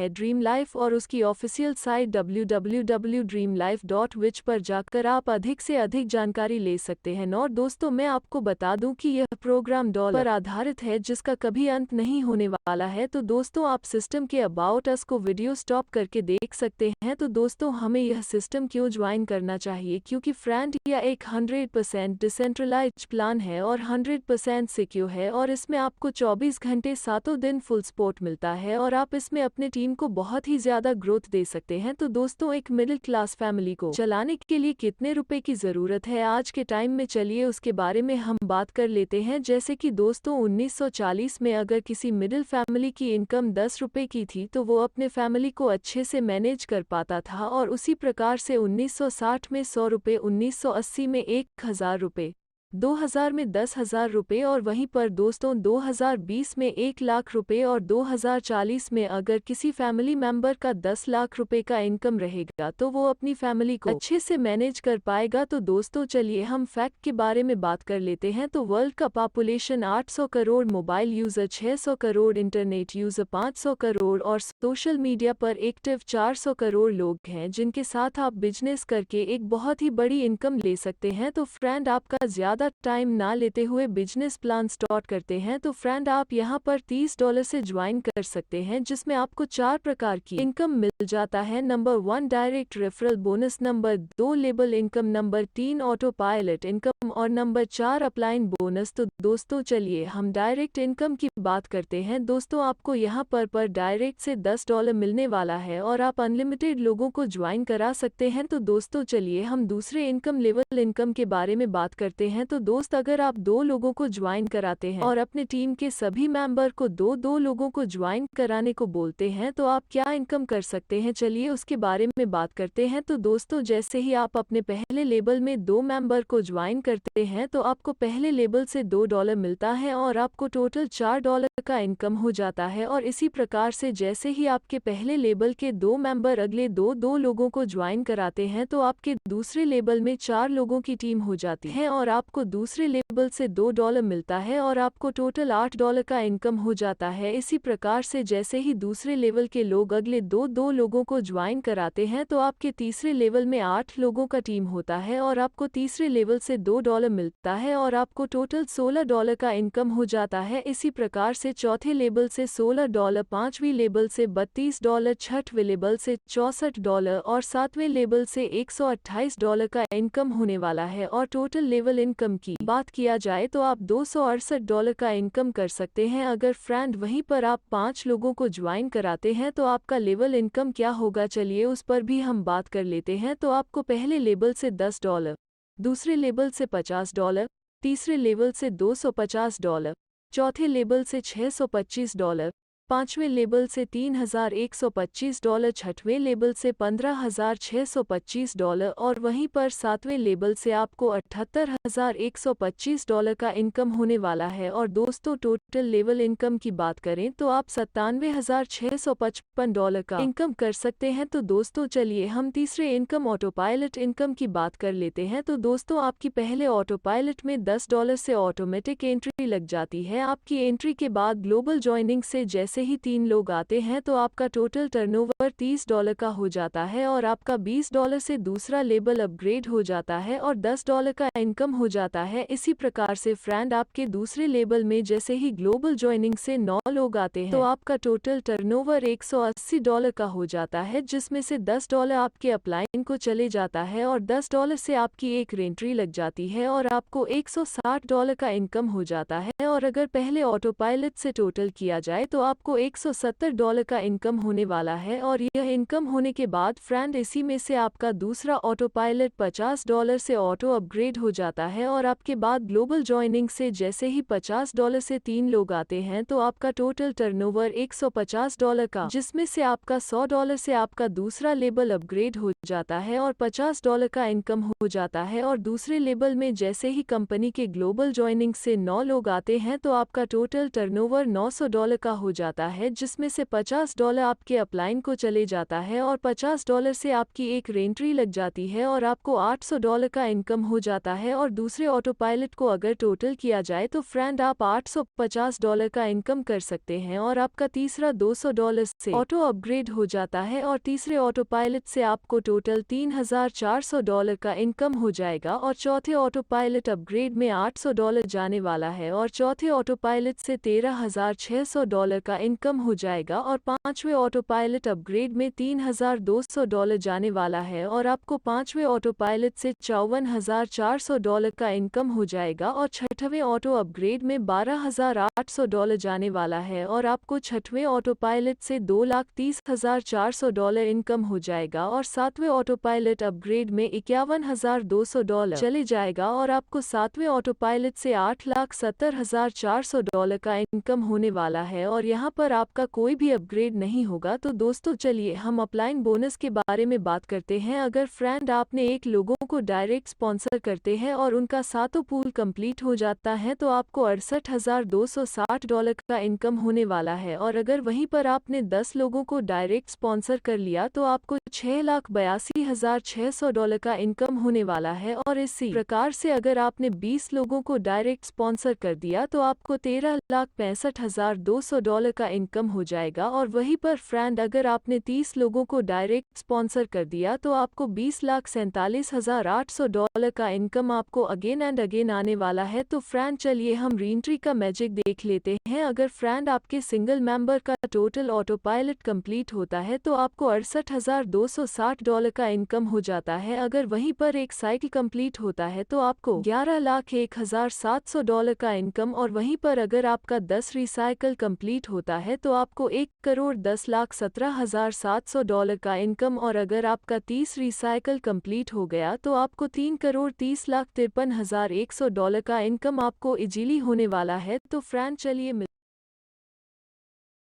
Dream life और उसकी official site www.dreamlife.which पर जाकर आप अधिक से अधिक जानकारी ले सकते हैं। और दोस्तों, मैं आपको बता दूं कि यह प्रोग्राम डॉलर पर आधारित है जिसका कभी अंत नहीं होने वाला है। तो दोस्तों, आप सिस्टम के अबाउट अस को वीडियो स्टॉप करके देख सकते हैं। तो दोस्तों, हमें यह सिस्टम क्यों ज्वाइन करना चाहिए? क्योंकि फ्रेंड यह एक 100% डिसेंट्रलाइज्ड प्लान है और 100% सिक्योर है और इसमें आपको 24 घंटे सातों दिन फुल सपोर्ट मिलता है और आप इसमें अपने टीम को बहुत ही ज्यादा ग्रोथ दे सकते हैं। तो दोस्तों, एक मिडिल क्लास फैमिली को चलाने के लिए कितने रुपए की जरूरत है आज के टाइम में, चलिए उसके बारे में हम बात कर लेते हैं। जैसे कि दोस्तों, 1940 में अगर किसी मिडिल फैमिली की इनकम 10 रुपए की थी तो वो अपने फैमिली को अच्छे से मैनेज कर पाता था, और उसी प्रकार से 1960 में 100 रुपये, 1980 में 1000 रुपये, 2000 में 10,000 रुपये और वहीं पर दोस्तों 2020 में 1 लाख रुपए और 2040 में अगर किसी फैमिली मेंबर का 10 लाख रुपए का इनकम रहेगा तो वो अपनी फैमिली को अच्छे से मैनेज कर पाएगा। तो दोस्तों, चलिए हम फैक्ट के बारे में बात कर लेते हैं। तो वर्ल्ड का population 800 crore, mobile user 600 crore, internet user 500 crore और सोशल मीडिया पर एक्टिव 400 करोड़ लोग हैं, जिनके साथ आप बिजनेस करके एक बहुत ही बड़ी इनकम ले सकते हैं। तो फ्रेंड, आपका ज्यादा टाइम ना लेते हुए बिजनेस प्लान स्टार्ट करते हैं। तो फ्रेंड, आप यहां पर $30 से ज्वाइन कर सकते हैं, जिसमें आपको 4 प्रकार की इनकम मिल जाता है। Number 1 direct referral bonus, number 2 label income, number 3 auto pilot income और नंबर 4 अपलाइन बोनस। तो दोस्तों, चलिए हम डायरेक्ट इनकम की बात करते हैं। दोस्तों, आपको यहां पर डायरेक्ट से $10 मिलने वाला है और आप अनलिमिटेड लोगों को ज्वाइन करा सकते हैं। तो दोस्तों, चलिए हम दूसरे इनकम लेवल इनकम के बारे में बात करते हैं। तो दोस्त, अगर आप 2 लोगों को ज्वाइन कराते हैं और अपने टीम के सभी मेंबर को 2-2 लोगों को ज्वाइन कराने को बोलते हैं तो आप क्या इनकम कर सकते हैं, चलिए उसके बारे में बात करते हैं। तो दोस्तों, जैसे ही आप अपने पहले लेवल में 2 मेंबर को ज्वाइन करते हैं तो आपको पहले लेवल से $2 मिलता है और आपको टोटल $4 का इनकम हो जाता है। और इसी प्रकार से जैसे ही आपके पहले लेवल के 2 मेंबर अगले 2-2 लोगों को ज्वाइन कराते हैं तो आपके दूसरे लेवल में 4 लोगों की टीम हो जाती है और आपको दूसरे लेवल से $2 मिलता है और आपको टोटल $8 का इनकम हो जाता है। इसी प्रकार से जैसे ही दूसरे लेवल के लोग अगले 2-2 लोगों को ज्वाइन कराते हैं तो आपके तीसरे लेवल में 8 लोगों का टीम होता है और आपको तीसरे लेवल से $2 मिलता है और आपको टोटल $16 का इनकम हो जाता है। इसी प्रकार से चौथे लेवल से $16, पांचवीं लेवल से $32, छठवें लेवल से $64 और सातवें लेवल से $128 का इनकम होने वाला है। और टोटल लेवल इनकम की बात किया जाए तो आप $268 का इनकम कर सकते हैं। अगर फ्रेंड वहीं पर आप 5 लोगों को ज्वाइन कराते हैं तो आपका लेवल इनकम क्या होगा, चलिए उस पर भी हम बात कर लेते हैं। तो आपको पहले लेवल से $10, दूसरे लेवल से $50, तीसरे लेवल से $250, चौथे लेवल से $625, पांचवें लेवल से $3125, छठवें लेवल से $15,625 और वहीं पर सातवें लेवल से आपको $78,125 का इनकम होने वाला है। और दोस्तों, टोटल लेवल इनकम की बात करें तो आप $97,655 का इनकम कर सकते हैं। तो दोस्तों, चलिए हम तीसरे इनकम ऑटो पायलट इनकम की बात कर लेते हैं। तो दोस्तों, आपकी पहले ऑटो पायलट में $10 से ऑटोमेटिक एंट्री लग जाती है। आपकी एंट्री के बाद ग्लोबल ज्वाइनिंग से जैसे ही 3 लोग आते हैं तो आपका टोटल टर्नओवर $30 का हो जाता है और आपका $20 से दूसरा लेवल अपग्रेड हो जाता है और $10 का इनकम हो जाता है। इसी प्रकार से फ्रेंड, आपके दूसरे लेवल में जैसे ही ग्लोबल ज्वाइनिंग से 9 लोग आते हैं तो आपका टोटल टर्नओवर $180 का हो जाता है, जिसमें से $10 आपके अपलाइन को चले जाता है और $10 से आपकी एक एंट्री लग जाती है और आपको $160 का इनकम हो जाता है। और अगर पहले ऑटो पायलट से टोटल किया जाए तो आपको $170 का इनकम होने वाला है। और यह इनकम होने के बाद फ्रेंड, इसी में से आपका दूसरा ऑटो पायलट $50 से ऑटो अपग्रेड हो जाता है और आपके बाद ग्लोबल ज्वाइनिंग से जैसे ही $50 से 3 लोग आते हैं तो आपका टोटल टर्नओवर $150 का, जिसमें से आपका $100 से आपका दूसरा लेवल अपग्रेड हो जाता है और $50 का इनकम हो जाता है। और दूसरे लेवल में जैसे ही कंपनी के ग्लोबल ज्वाइनिंग से 9 लोग आते हैं तो आपका टोटल टर्नओवर $900 का हो जाता जाता है, जिसमें से $50 आपके अपलाइन को चले जाता है और $50 से आपकी एक रेंट्री लग जाती है और आपको $800 का इनकम हो जाता है। और दूसरे ऑटो पायलट को अगर टोटल किया जाए तो फ्रेंड आप $850 का इनकम कर सकते हैं और आपका तीसरा $200 से ऑटो अपग्रेड हो जाता है और तीसरे ऑटो पायलट से आपको टोटल $3400 का इनकम हो जाएगा और चौथे ऑटो पायलट अपग्रेड में $800 जाने वाला है और चौथे ऑटो पायलट से $13,600 का इनकम हो जाएगा और पांचवें ऑटो पायलट अपग्रेड में $3,200 जाने वाला है और आपको पांचवें ऑटो पायलट से $54,400 का इनकम हो जाएगा और छठवें ऑटो अपग्रेड में $12,800 जाने वाला है और आपको छठवें ऑटो पायलट से $2,30,400 इनकम हो जाएगा और सातवें ऑटो पायलट अपग्रेड में $51,200 चले जाएगा और आपको सातवें ऑटो पायलट से $8,70,400 का इनकम होने वाला है और यहाँ पर आपका कोई भी अपग्रेड नहीं होगा। तो दोस्तों चलिए हम अपलाइन बोनस के बारे में बात करते हैं। अगर फ्रेंड आपने एक लोगों को डायरेक्ट स्पॉन्सर करते हैं और उनका सातों पूल कंप्लीट हो जाता है तो आपको $68,260 का इनकम होने वाला है और अगर वहीं पर आपने 10 लोगों को डायरेक्ट स्पॉन्सर कर लिया तो आपको $6,82,600 का इनकम होने वाला है और इसी प्रकार से अगर आपने 20 लोगों को डायरेक्ट स्पॉन्सर कर दिया तो आपको $13,65,200 का इनकम हो जाएगा और वहीं पर फ्रेंड अगर आपने 30 लोगों को डायरेक्ट स्पॉन्सर कर दिया तो आपको $20,47,800 का इनकम आपको अगेन एंड अगेन आने वाला है। तो फ्रेंड चलिए हम रीएंट्री का मैजिक देख लेते हैं। अगर फ्रेंड आपके सिंगल मेंबर का टोटल ऑटो पायलट कंप्लीट होता है तो आपको $68,260 का इनकम हो जाता है। अगर वहीं पर एक साइकिल कंप्लीट होता है तो आपको $11,01,700 का इनकम और वहीं पर अगर आपका 10 रिसाइकल कंप्लीट होता है तो आपको $1,10,17,700 का इनकम और अगर आपका 30 रिसाइकल कंप्लीट हो गया तो आपको $3,30,53,100 का इनकम आपको इजीली होने वाला है। तो फ्रेंड चलिए